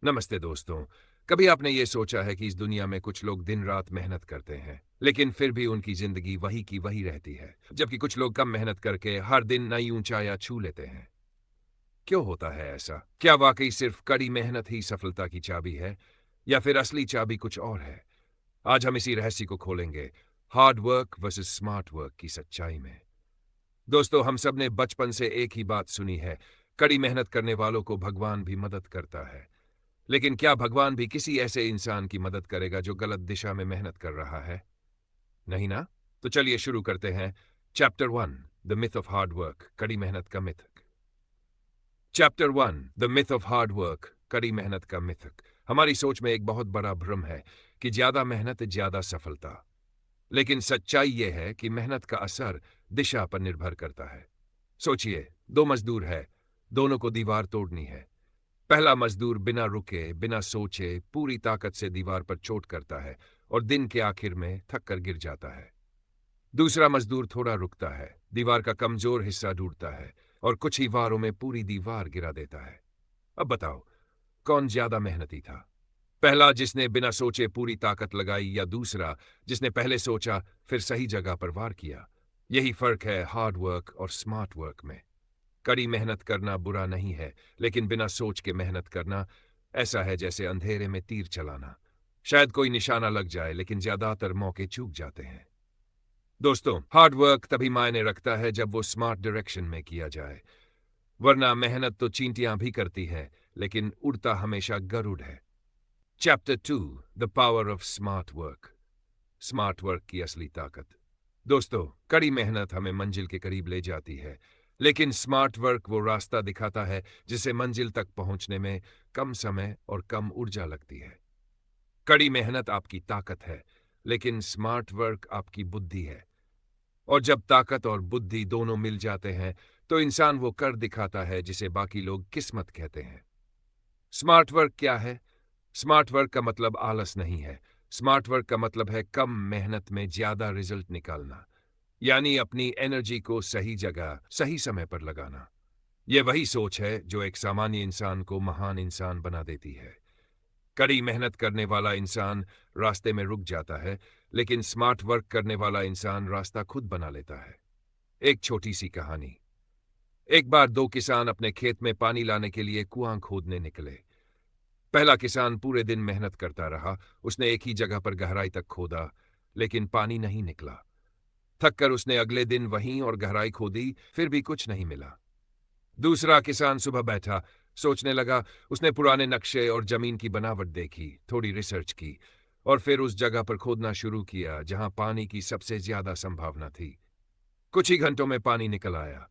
नमस्ते दोस्तों। कभी आपने ये सोचा है कि इस दुनिया में कुछ लोग दिन रात मेहनत करते हैं, लेकिन फिर भी उनकी जिंदगी वही की वही रहती है, जबकि कुछ लोग कम मेहनत करके हर दिन नई ऊंचाइयां छू लेते हैं। क्यों होता है ऐसा? क्या वाकई सिर्फ कड़ी मेहनत ही सफलता की चाबी है, या फिर असली चाबी कुछ और है? आज हम इसी रहस्य को खोलेंगे, hard work versus smart work की सच्चाई में। दोस्तों, हम सब ने बचपन से एक ही बात सुनी है, कड़ी मेहनत करने वालों को भगवान भी मदद करता है। लेकिन क्या भगवान भी किसी ऐसे इंसान की मदद करेगा जो गलत दिशा में मेहनत कर रहा है? नहीं ना? तो चलिए शुरू करते हैं। Chapter 1, the myth of hard work, कड़ी मेहनत का मिथक। Chapter 1, the myth of hard work, कड़ी मेहनत का मिथक। हमारी सोच में एक बहुत बड़ा भ्रम है कि ज्यादा मेहनत ज्यादा सफलता। लेकिन सच्चाई यह है कि मेहनत का असर दिशा पर निर्भर करता है। सोचिए, दो मजदूर है, दोनों को दीवार तोड़नी है। पहला मजदूर बिना रुके, बिना सोचे, पूरी ताकत से दीवार पर चोट करता है और दिन के आखिर में थक कर गिर जाता है। दूसरा मजदूर थोड़ा रुकता है, दीवार का कमजोर हिस्सा ढूंढता है और कुछ ही वारों में पूरी दीवार गिरा देता है। अब बताओ, कौन ज्यादा मेहनती था? पहला जिसने बिना सोचे पूरी ताकत लगाई, या दूसरा जिसने पहले सोचा फिर सही जगह पर वार किया? यही फर्क है हार्ड वर्क और स्मार्ट वर्क में। कड़ी मेहनत करना बुरा नहीं है, लेकिन बिना सोच के मेहनत करना ऐसा है जैसे अंधेरे में तीर चलाना। शायद कोई निशाना लग जाए, लेकिन ज्यादातर मौके चूक जाते हैं। दोस्तों, हार्ड वर्क तभी मायने रखता है जब वो स्मार्ट डायरेक्शन में किया जाए, वरना मेहनत तो चींटियां भी करती है, लेकिन उड़ता हमेशा गरुड़ है। Chapter 2, the power of smart work, smart work की असली ताकत। दोस्तों, कड़ी मेहनत हमें मंजिल के करीब ले जाती है, लेकिन स्मार्ट वर्क वो रास्ता दिखाता है जिसे मंजिल तक पहुंचने में कम समय और कम ऊर्जा लगती है। कड़ी मेहनत आपकी ताकत है, लेकिन स्मार्ट वर्क आपकी बुद्धि है। और जब ताकत और बुद्धि दोनों मिल जाते हैं, तो इंसान वो कर दिखाता है जिसे बाकी लोग किस्मत कहते हैं। स्मार्ट वर्क क्या है? स्मार्ट वर्क का मतलब आलस नहीं है। स्मार्ट वर्क का मतलब है कम मेहनत में ज्यादा रिजल्ट निकालना, यानी अपनी एनर्जी को सही जगह सही समय पर लगाना। यह वही सोच है जो एक सामान्य इंसान को महान इंसान बना देती है। कड़ी मेहनत करने वाला इंसान रास्ते में रुक जाता है, लेकिन स्मार्ट वर्क करने वाला इंसान रास्ता खुद बना लेता है। एक छोटी सी कहानी। एक बार दो किसान अपने खेत में पानी लाने के लिए कुआं खोदने निकले। पहला किसान पूरे दिन मेहनत करता रहा। उसने एक ही जगह पर गहराई तक खोदा, लेकिन पानी नहीं निकला। थककर उसने अगले दिन वहीं और गहराई खोदी, फिर भी कुछ नहीं मिला। दूसरा किसान सुबह बैठा, सोचने लगा। उसने पुराने नक्शे और जमीन की बनावट देखी, थोड़ी रिसर्च की, और फिर उस जगह पर खोदना शुरू किया जहां पानी की सबसे ज्यादा संभावना थी। कुछ ही घंटों में पानी निकल आया।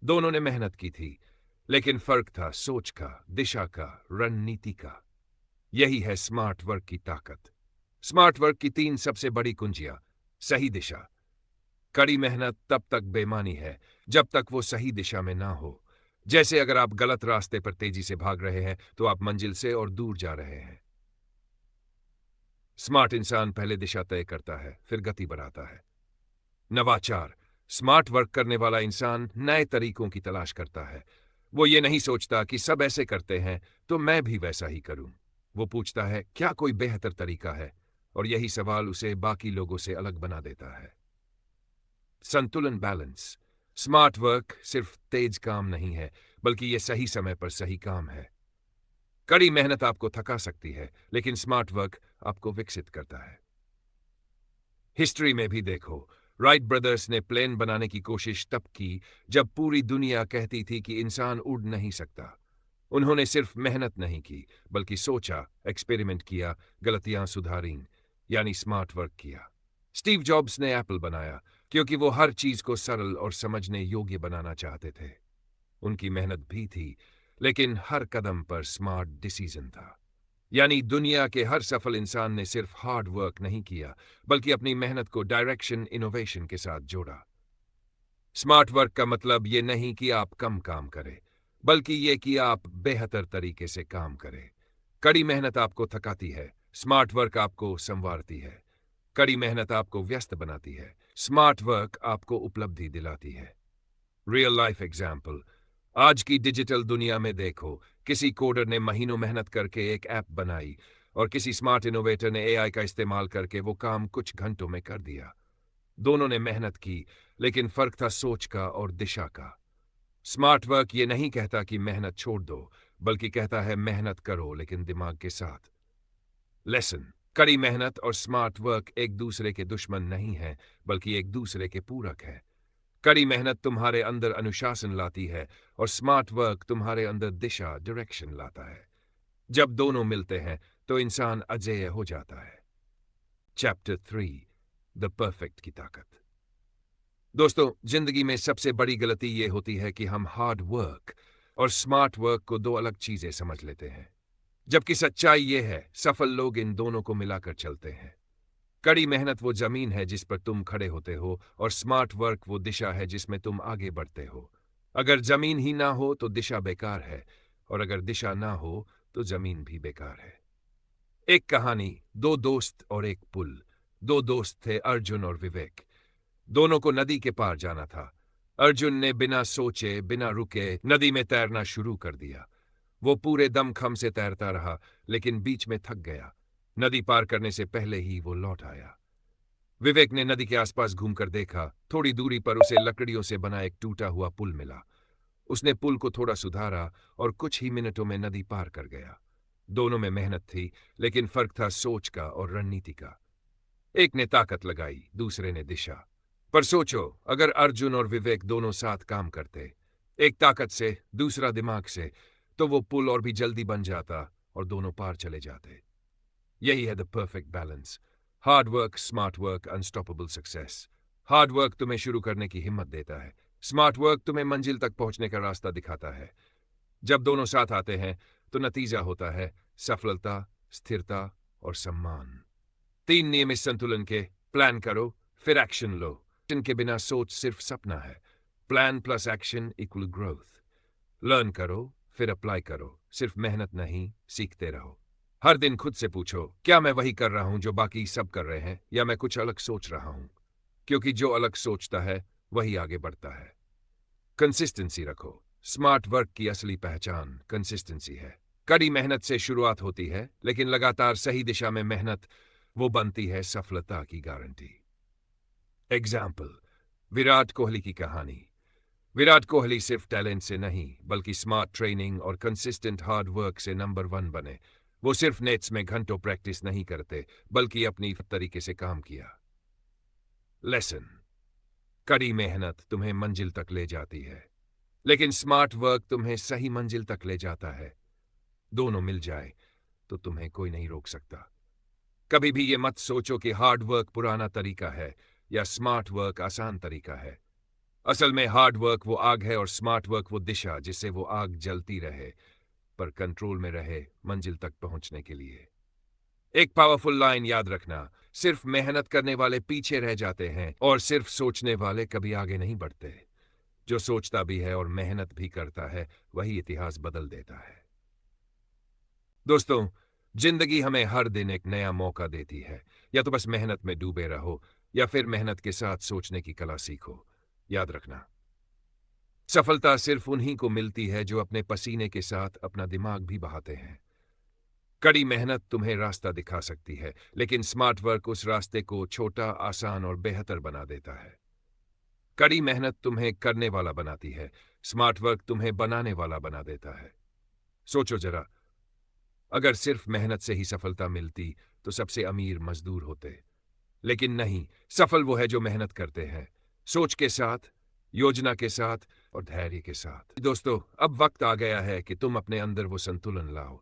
दोनों ने मेहनत की थी, लेकिन फर्क था सोच का, दिशा का, रणनीति का। यही है स्मार्ट वर्क की ताकत। स्मार्ट वर्क की तीन सबसे बड़ी कुंजियां। सही दिशा। कड़ी मेहनत तब तक बेमानी है जब तक वो सही दिशा में ना हो। जैसे अगर आप गलत रास्ते पर तेजी से भाग रहे हैं, तो आप मंजिल से और दूर जा रहे हैं। स्मार्ट इंसान पहले दिशा तय करता है, फिर गति बढ़ाता है। नवाचार। स्मार्ट वर्क करने वाला इंसान नए तरीकों की तलाश करता है। वो ये नहीं सोचता कि सब ऐसे करते हैं तो मैं भी वैसा ही करूं। वो पूछता है, क्या कोई बेहतर तरीका है? और यही सवाल उसे बाकी लोगों से अलग बना देता है। संतुलन, बैलेंस। स्मार्ट वर्क सिर्फ तेज काम नहीं है, बल्कि यह सही समय पर सही काम है। कड़ी मेहनत आपको थका सकती है, लेकिन स्मार्ट वर्क आपको विकसित करता है। हिस्ट्री में भी देखो, राइट ब्रदर्स ने प्लेन बनाने की कोशिश तब की जब पूरी दुनिया कहती थी कि इंसान उड़ नहीं सकता। उन्होंने सिर्फ मेहनत नहीं की, बल्कि सोचा, एक्सपेरिमेंट किया, गलतियां सुधारी, यानी स्मार्ट वर्क किया। स्टीव जॉब्स ने एप्पल बनाया क्योंकि वो हर चीज को सरल और समझने योग्य बनाना चाहते थे। उनकी मेहनत भी थी, लेकिन हर कदम पर स्मार्ट डिसीजन था। यानी दुनिया के हर सफल इंसान ने सिर्फ हार्ड वर्क नहीं किया, बल्कि अपनी मेहनत को डायरेक्शन, इनोवेशन के साथ जोड़ा। स्मार्ट वर्क का मतलब ये नहीं कि आप कम काम करें, बल्कि ये कि आप बेहतर तरीके से काम करें। कड़ी मेहनत आपको थकाती है, स्मार्ट वर्क आपको संवारती है। कड़ी मेहनत आपको व्यस्त बनाती है, स्मार्ट वर्क आपको उपलब्धि दिलाती है। Real life example. आज की डिजिटल दुनिया में देखो, किसी कोडर ने महीनों मेहनत करके एक ऐप बनाई और किसी स्मार्ट इनोवेटर ने एआई का इस्तेमाल करके वो काम कुछ घंटों में कर दिया। दोनों ने मेहनत की, लेकिन फर्क था सोच का और दिशा का। स्मार्ट वर्क ये नहीं कहता कि मेहनत छोड़ दो, बल्कि कहता है मेहनत करो लेकिन दिमाग के साथ। लेसन: कड़ी मेहनत और स्मार्ट वर्क एक दूसरे के दुश्मन नहीं है, बल्कि एक दूसरे के पूरक है। कड़ी मेहनत तुम्हारे अंदर अनुशासन लाती है और स्मार्ट वर्क तुम्हारे अंदर दिशा, डायरेक्शन लाता है। जब दोनों मिलते हैं तो इंसान अजेय हो जाता है। चैप्टर 3: द परफेक्ट की ताकत। दोस्तों, जिंदगी में सबसे बड़ी गलती यह होती है कि हम हार्ड वर्क और स्मार्ट वर्क को दो अलग चीजें समझ लेते हैं, जबकि सच्चाई यह है सफल लोग इन दोनों को मिलाकर चलते हैं। कड़ी मेहनत वो जमीन है जिस पर तुम खड़े होते हो और स्मार्ट वर्क वो दिशा है जिसमें तुम आगे बढ़ते हो। अगर जमीन ही ना हो तो दिशा बेकार है, और अगर दिशा ना हो तो जमीन भी बेकार है। एक कहानी, दो दोस्त और एक पुल। दो दोस्त थे, अर्जुन और विवेक। दोनों को नदी के पार जाना था। अर्जुन ने बिना सोचे, बिना रुके नदी में तैरना शुरू कर दिया। वो पूरे दमखम से तैरता रहा, लेकिन बीच में थक गया। नदी पार करने से पहले ही वो लौट आया। विवेक ने नदी के आसपास घूमकर देखा। थोड़ी दूरी पर उसे लकड़ियों से बना एक टूटा हुआ पुल मिला। उसने पुल को थोड़ा सुधारा और कुछ ही मिनटों में नदी पार कर गया। दोनों में मेहनत थी, लेकिन फर्क था सोच का और रणनीति का। एक ने ताकत लगाई, दूसरे ने दिशा। पर सोचो, अगर अर्जुन और विवेक दोनों साथ काम करते, एक ताकत से, दूसरा दिमाग से, तो वो पुल और भी जल्दी बन जाता और दोनों पार चले जाते। यही है the perfect balance. Hard work, smart work, unstoppable success. Hard work तुम्हें शुरू करने की हिम्मत देता है। स्मार्ट वर्क तुम्हें मंजिल तक पहुंचने का रास्ता दिखाता है। जब दोनों साथ आते हैं तो नतीजा होता है सफलता, स्थिरता और सम्मान। 3 नियम इस संतुलन के: प्लान करो, फिर एक्शन लो। एक्शन के बिना सोच सिर्फ सपना है। Plan plus action equal growth. Learn करो, फिर अप्लाई करो, सिर्फ मेहनत नहीं, सीखते रहो। हर दिन खुद से पूछो, क्या मैं वही कर रहा हूं जो बाकी सब कर रहे हैं, या मैं कुछ अलग सोच रहा हूं? क्योंकि जो अलग सोचता है वही आगे बढ़ता है। कंसिस्टेंसी रखो। स्मार्ट वर्क की असली पहचान कंसिस्टेंसी है। कड़ी मेहनत से शुरुआत होती है, लेकिन लगातार सही दिशा में मेहनत वो बनती है सफलता की गारंटी। एग्जाम्पल: विराट कोहली की कहानी। विराट कोहली सिर्फ टैलेंट से नहीं, बल्कि स्मार्ट ट्रेनिंग और कंसिस्टेंट हार्ड वर्क से नंबर 1 बने। वो सिर्फ नेट्स में घंटों प्रैक्टिस नहीं करते, बल्कि अपनी तरीके से काम किया। लेसन: कड़ी मेहनत तुम्हें मंजिल तक ले जाती है, लेकिन स्मार्ट वर्क तुम्हें सही मंजिल तक ले जाता है। दोनों मिल जाए तो तुम्हें कोई नहीं रोक सकता। कभी भी ये मत सोचो कि हार्ड वर्क पुराना तरीका है या स्मार्ट वर्क आसान तरीका है। असल में हार्ड वर्क वो आग है और स्मार्ट वर्क वो दिशा जिससे वो आग जलती रहे, पर कंट्रोल में रहे मंजिल तक पहुंचने के लिए। एक पावरफुल लाइन याद रखना: सिर्फ मेहनत करने वाले पीछे रह जाते हैं और सिर्फ सोचने वाले कभी आगे नहीं बढ़ते। जो सोचता भी है और मेहनत भी करता है, वही इतिहास बदल देता है। दोस्तों, जिंदगी हमें हर दिन एक नया मौका देती है। या तो बस मेहनत में डूबे रहो, या फिर मेहनत के साथ सोचने की कला सीखो। याद रखना, सफलता सिर्फ उन्हीं को मिलती है जो अपने पसीने के साथ अपना दिमाग भी बहाते हैं। कड़ी मेहनत तुम्हें रास्ता दिखा सकती है, लेकिन स्मार्ट वर्क उस रास्ते को छोटा, आसान और बेहतर बना देता है। कड़ी मेहनत तुम्हें करने वाला बनाती है, स्मार्ट वर्क तुम्हें बनाने वाला बना देता है। सोचो जरा, अगर सिर्फ मेहनत से ही सफलता मिलती तो सबसे अमीर मजदूर होते। लेकिन नहीं, सफल वो है जो मेहनत करते हैं, सोच के साथ, योजना के साथ और धैर्य के साथ। दोस्तों, अब वक्त आ गया है कि तुम अपने अंदर वो संतुलन लाओ,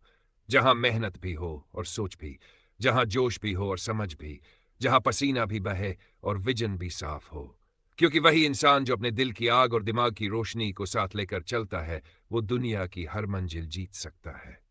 जहां मेहनत भी हो और सोच भी, जहां जोश भी हो और समझ भी, जहां पसीना भी बहे और विजन भी साफ हो। क्योंकि वही इंसान जो अपने दिल की आग और दिमाग की रोशनी को साथ लेकर चलता है, वो दुनिया की हर मंजिल जीत सकता है।